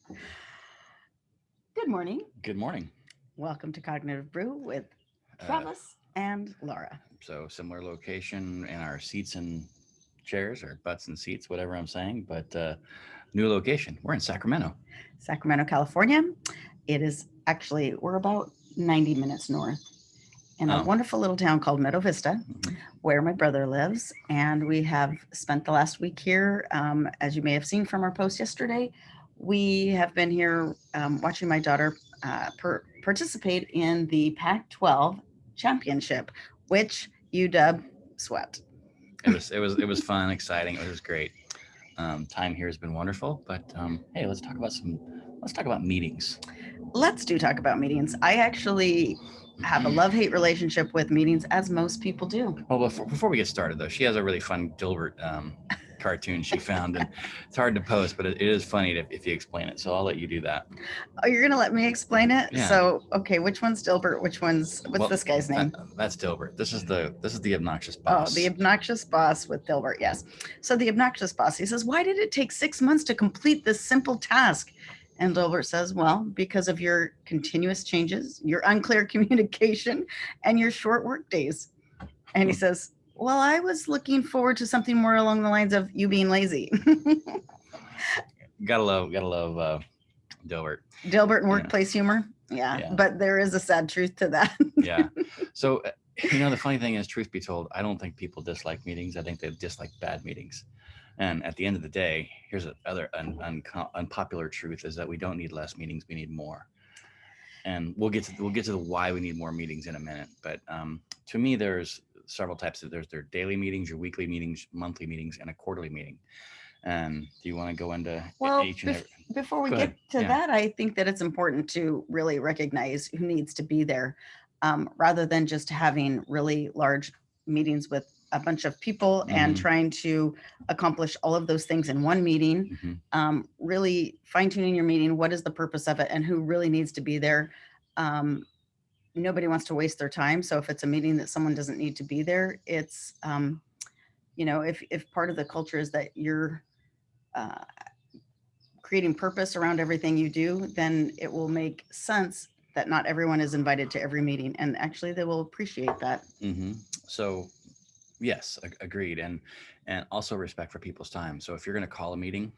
Good morning. Good morning. Welcome to Cognitive Brew with Uh, Travis and Laura. so similar location in our seats and chairs or butts and seats, whatever I'm saying, but new location. We're in Sacramento. Sacramento, California. It is actually, we're about 90 minutes north in a Oh, wonderful little town called Meadow Vista, mhm. where my brother lives. And we have spent the last week here. As you may have seen from our post yesterday, we have been here watching my daughter participate in the Pac 12 championship, which UW swept. It was fun, exciting. It was great. Time here has been wonderful, but hey, let's talk about meetings. Let's do talk about meetings. I actually have a love hate relationship with meetings, as most people do. Well, before we get started, though, she has a really fun Dilbert cartoon she found, and it's hard to post, but it is funny if you explain it. So I'll let you do that. Oh, you're gonna let me explain it? Yeah. So, okay, which one's Dilbert? What's Well, this guy's that, name? that's Dilbert. This is the obnoxious Oh, the boss. obnoxious boss with Dilbert. Yes. So the obnoxious boss. He says, "Why did it take 6 months to complete this simple task?" And Dilbert says, "Well, because of your continuous changes, your unclear communication, and your short work days." And he says, "Well, I was looking forward to something more along the lines of you being lazy." Gotta love Dilbert. Dilbert and Yeah, workplace humor. Yeah, yeah, but there is a sad truth to that. yeah. So the funny thing is, truth be told, I don't think people dislike meetings. I think they dislike bad meetings. And at the end of the day, here's another unpopular truth: is that we don't need less meetings, we need more. And we'll get to the why we need more meetings in a minute. But to me, there's several types of there's their daily meetings, your weekly meetings, monthly meetings, and a quarterly meeting. And do you want to go into Well, each and every? before we Go ahead. get to Yeah. that, I think that it's important to really recognize who needs to be there, rather than just having really large meetings with a bunch of people and Mm-hmm. trying to accomplish all of those things in one meeting. Mm-hmm. Really fine tuning your meeting. What is the purpose of it, and who really needs to be there? Um, Nobody wants to waste their time. So if it's a meeting that someone doesn't need to be there, it's if part of the culture is that you're uh, creating purpose around everything you do, then it will make sense that not everyone is invited to every meeting. And actually, they will appreciate that. Mm-hmm. So yes, agreed, and also respect for people's time. So if you're going to call a meeting,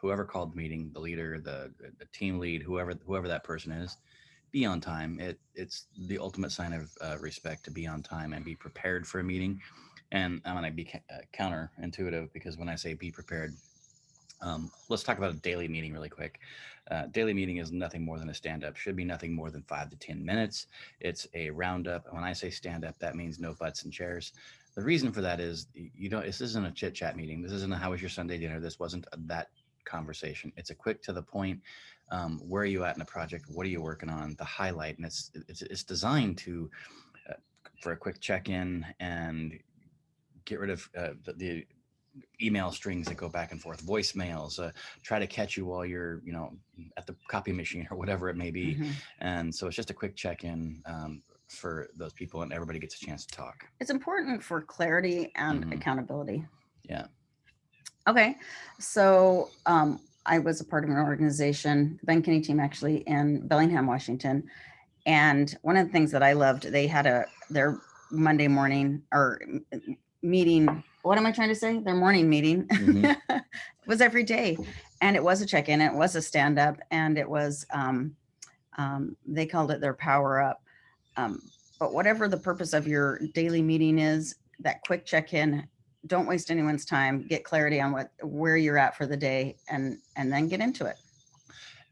whoever called the meeting, the leader, the team lead, whoever that person is, be on time. It's the ultimate sign of respect to be on time and be prepared for a meeting. And I'm going to be counterintuitive because when I say be prepared, let's talk about a daily meeting really quick. Daily meeting is nothing more than a stand up, should be nothing more than 5 to 10 minutes. It's a roundup. When I say stand up, that means no butts and chairs. The reason for that is you don't, this isn't a chit chat meeting. This isn't a how was your Sunday dinner. This wasn't that conversation. It's a quick to the point. Where are you at in the project? What are you working on? The highlight, and it's designed to uh, for a quick check in and get rid of the email strings that go back and forth, voicemails, try to catch you while you're, at the copy machine or whatever it may be. Mhm. And so it's just a quick check in for those people, and everybody gets a chance to talk. It's important for clarity and Hmm. accountability. Yeah. Okay. So, I was a part of an organization, the Ben Kinney team, actually, in Bellingham, Washington. And one of the things that I loved, they had their Monday morning or meeting. What am I trying to say? Their morning meeting. Hmm. It was every day, and it was a check in. It was a stand up, and it was they called it their power up. Um, but whatever the purpose of your daily meeting is, that quick check in. Don't waste anyone's time. Get clarity on where you're at for the day, and then get into it.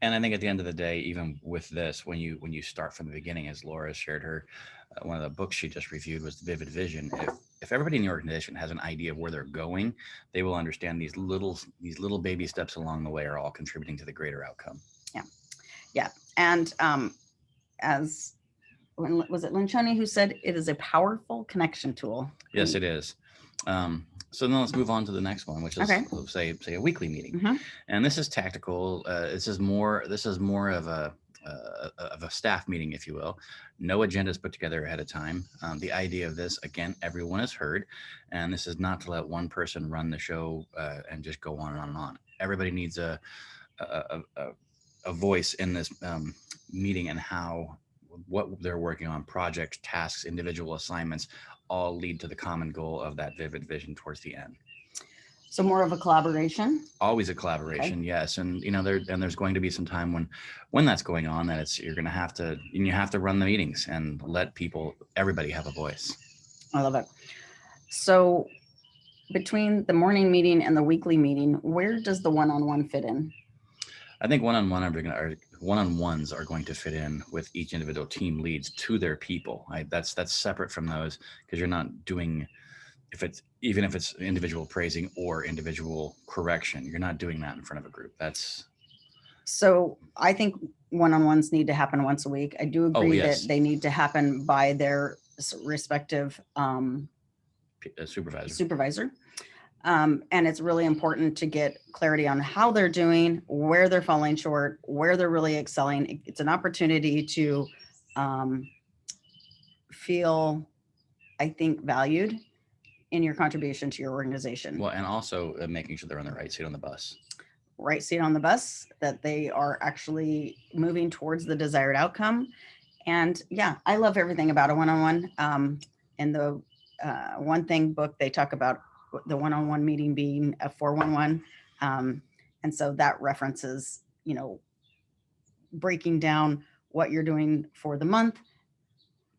And I think at the end of the day, even with this, when you start from the beginning, as Laura shared her, one of the books she just reviewed was Vivid Vision. If everybody in the organization has an idea of where they're going, they will understand these little baby steps along the way are all contributing to the greater outcome. Yeah, yeah. And as when was it Lencioni who said it is a powerful connection tool? Yes, it is. So then let's move on to the next one, which is Okay. say a weekly meeting, Mm-hmm. and this is tactical. This is more of a staff meeting, if you will. No agendas put together ahead of time. The idea of this, again, everyone is heard, and this is not to let one person run the show and just go on and on and on. Everybody needs a a voice in this meeting, and how what they're working on, projects, tasks, individual assignments, all lead to the common goal of that vivid vision towards the end. So more of a collaboration. Always a Okay. collaboration, yes. And there's going to be some time when that's going on, that it's you're going to have to, and you have to run the meetings and let everybody have a voice. I love it. So between the morning meeting and the weekly meeting, where does the one-on-one fit in? I think one-on-ones are going to fit in with each individual team leads to their people. That's separate from those, because you're not doing, even if it's individual praising or individual correction, you're not doing that in front of a group. That's So I think one-on-ones need to happen once a week. I do oh agree that yes, they need to happen by their respective supervisor. supervisor. And it's really important to get clarity on how they're doing, where they're falling short, where they're really excelling. It's an opportunity to um, feel, I think, valued in your contribution to your organization. Well, and also making sure they're on the right seat on the bus. Right seat on the bus, that they are actually moving towards the desired outcome. And yeah, I love everything about a one-on-one. In the one thing book, they talk about the one-on-one meeting being a 411. And so that references, breaking down what you're doing for the month,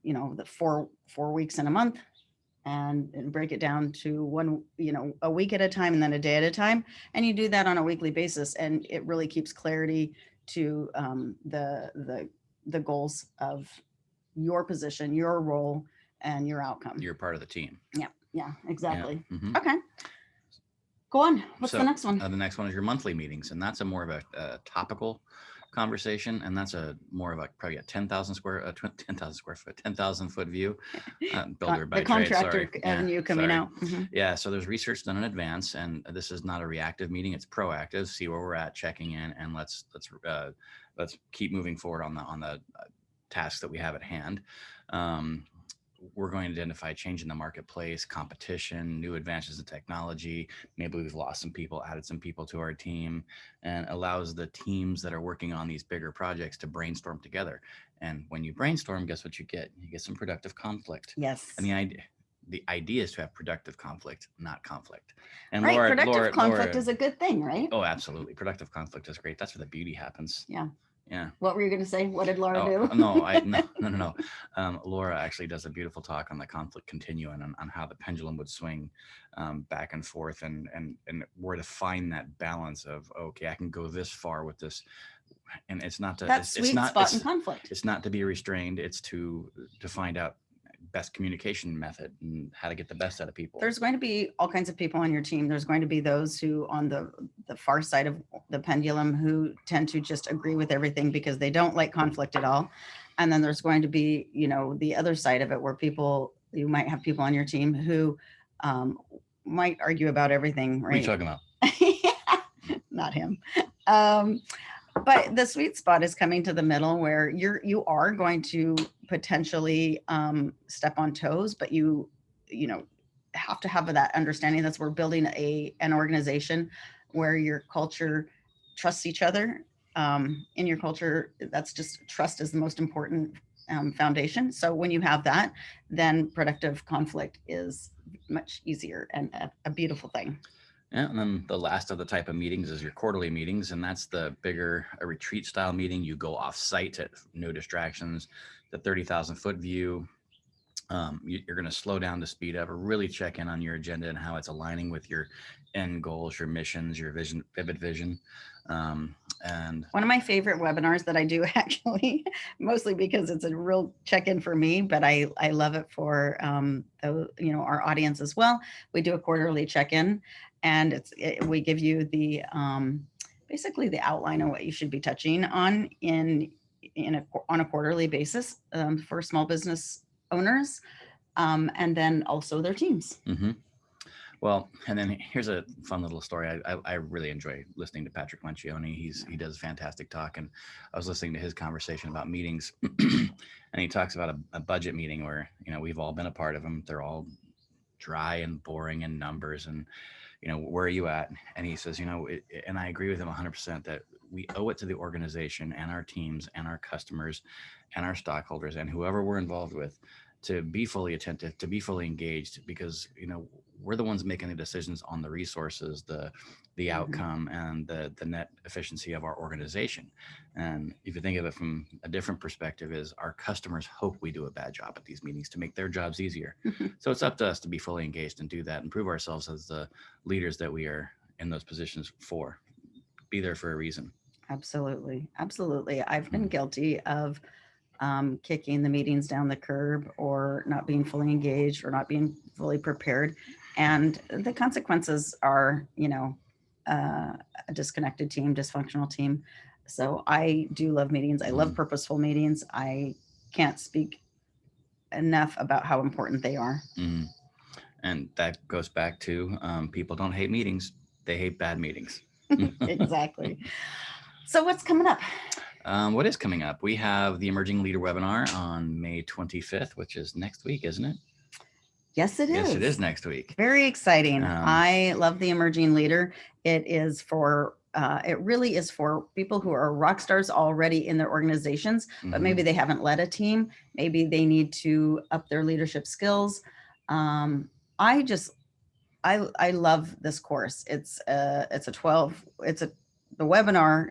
the four weeks in a month, and break it down to one, a week at a time and then a day at a time. And you do that on a weekly basis, and it really keeps clarity to the goals of your position, your role, and your outcome. You're part of the team. Yeah, exactly. Yeah. Mm-hmm. Okay. Go on. What's the next one? The next one is your monthly meetings, and that's a more of a topical conversation, and that's a more of a probably a 10,000 square foot, 10,000 foot view. Builder by the contractor trade, avenue coming out. Mm-hmm. Yeah, so there's research done in advance, and this is not a reactive meeting; it's proactive. See where we're at, checking in, and let's keep moving forward on the tasks that we have at hand. We're going to identify change in the marketplace, competition, new advances in technology. Maybe we've lost some people, added some people to our team, and allows the teams that are working on these bigger projects to brainstorm together. And when you brainstorm, guess what you get? You get some productive conflict. Yes. And the idea is to have productive conflict, not conflict. And right, productive conflict is a good thing, right? Oh, absolutely. Productive conflict is great. That's where the beauty happens. Yeah. Yeah. What were you going to say? What did Laura do? No. Laura actually does a beautiful talk on the conflict continuum, and on how the pendulum would swing back and forth, and where to find that balance of, okay, I can go this far with this, and it's not to spot in conflict. It's not to be restrained. It's to find out best communication method and how to get the best out of people. There's going to be all kinds of people on your team. There's going to be those who on the far side of the pendulum who tend to just agree with everything because they don't like conflict at all. And then there's going to be, the other side of it where you might have people on your team who might argue about everything, right? What are you talking about? Not him. But the sweet spot is coming to the middle where you are going to potentially step on toes, but you have to have that understanding that we're building an organization where your culture trusts each other. In your culture, that's just trust is the most important foundation. So when you have that, then productive conflict is much easier and a beautiful thing. Yeah, and then the last of the type of meetings is your quarterly meetings, and that's the bigger a retreat style meeting. You go off site to no distractions, the 30,000 foot view. You're going to slow down to speed up, or really check in on your agenda and how it's aligning with your end goals, your missions, your vision, vivid vision. And one of my favorite webinars that I do, actually, mostly because it's a real check-in for me, but I love it for our audience as well. We do a quarterly check-in, and we give you the basically the outline of what you should be touching on on a quarterly basis for small business owners, and then also their teams. Mm-hmm. Well, and then here's a fun little story. I really enjoy listening to Patrick Lencioni. He does fantastic talk, and I was listening to his conversation about meetings, and he talks about a budget meeting where we've all been a part of them. They're all dry and boring and numbers, and where are you at? And he says, and I agree with him 100% that we owe it to the organization and our teams and our customers and our stockholders and whoever we're involved with to be fully attentive, to be fully engaged, because we're the ones making the decisions on the resources, the outcome, and the net efficiency of our organization. And if you think of it from a different perspective, is our customers hope we do a bad job at these meetings to make their jobs easier. So it's up to us to be fully engaged and do that and prove ourselves as the leaders that we are in those positions for. Be there for a reason. Absolutely. Absolutely. I've been Mhm. guilty of kicking the meetings down the curb or not being fully engaged or not being fully prepared. And the consequences are, a disconnected team, dysfunctional team. So I do love meetings. I love Mhm. purposeful meetings. I can't speak enough about how important they are. Mhm. And that goes back to people don't hate meetings, they hate bad meetings. Exactly. So what's coming up? What is coming up? We have the Emerging Leader webinar on May 25th, which is next week, isn't it? Yes, it is. Yes, it is next week. Very exciting. Um, I love the Emerging Leader. It really is for people who are rock stars already in their organizations, but Mhm. maybe they haven't led a team. Maybe they need to up their leadership skills. I just, I love this course. The webinar,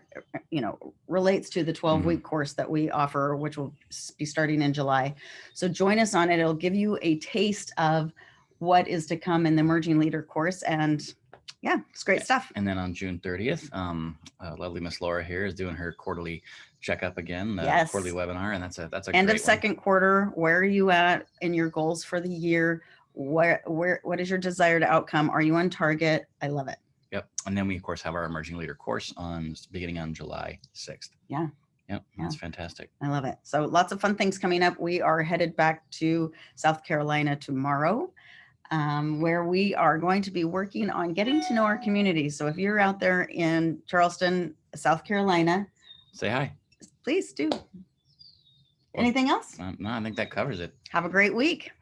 relates to the 12-week course that we offer, which will be starting in July. So join us on it. It'll give you a taste of what is to come in the Emerging Leader course. And yeah, it's great stuff. And then on June 30th, lovely Miss Laura here is doing her quarterly checkup again, Yes. quarterly webinar, and that's a End great of second quarter. Where are you at in your goals for the year? What is your desired outcome? Are you on target? I love it. Yep. And then we of course have our Emerging Leader course beginning on July 6th. Yeah. Yep. That's fantastic. I love it. So lots of fun things coming up. We are headed back to South Carolina tomorrow, where we are going to be working on getting to know our community. So if you're out there in Charleston, South Carolina, say hi. Please do. Anything else? No, I think that covers it. Have a great week.